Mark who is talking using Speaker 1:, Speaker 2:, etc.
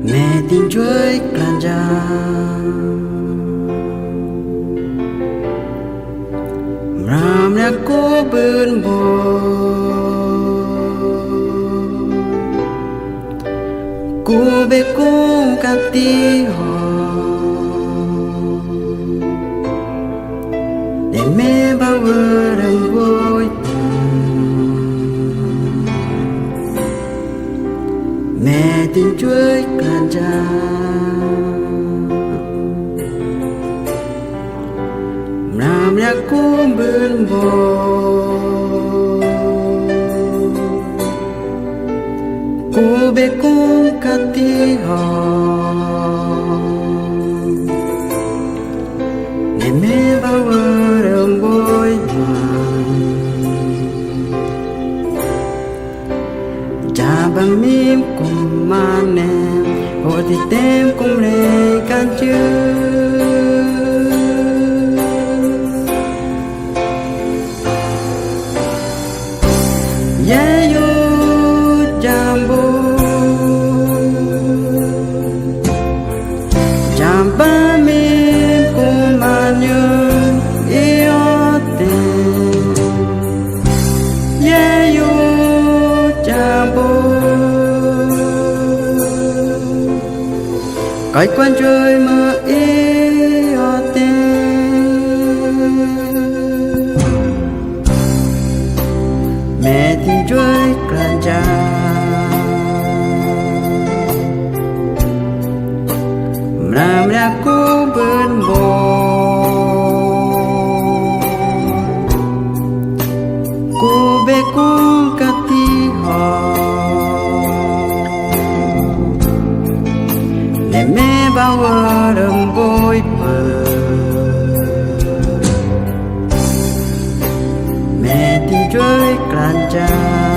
Speaker 1: mẹ tin chuối clan cha ram ra cô bên bờ cô bé cô cắt ti họ để mẹ bao vơ đừng vui mẹ tin chuối clan cha ram ra cô bên bờ cô bé cô cắt ti họ để mẹ bao vơ đừng vui cha bằng mím cùng mà nè hồ thì tem cùng lệ can chưa yeah yo jambo jamba mím cùng mà nhớ yêu tình yeah yo jambo cái quan chơi mà yêu tình mẹ tin chuối clan cha làm ra cô bên bờ cô bé cô cắt ti họ để mẹ bao vơ đừng vui bờ mẹ tin chuối clan cha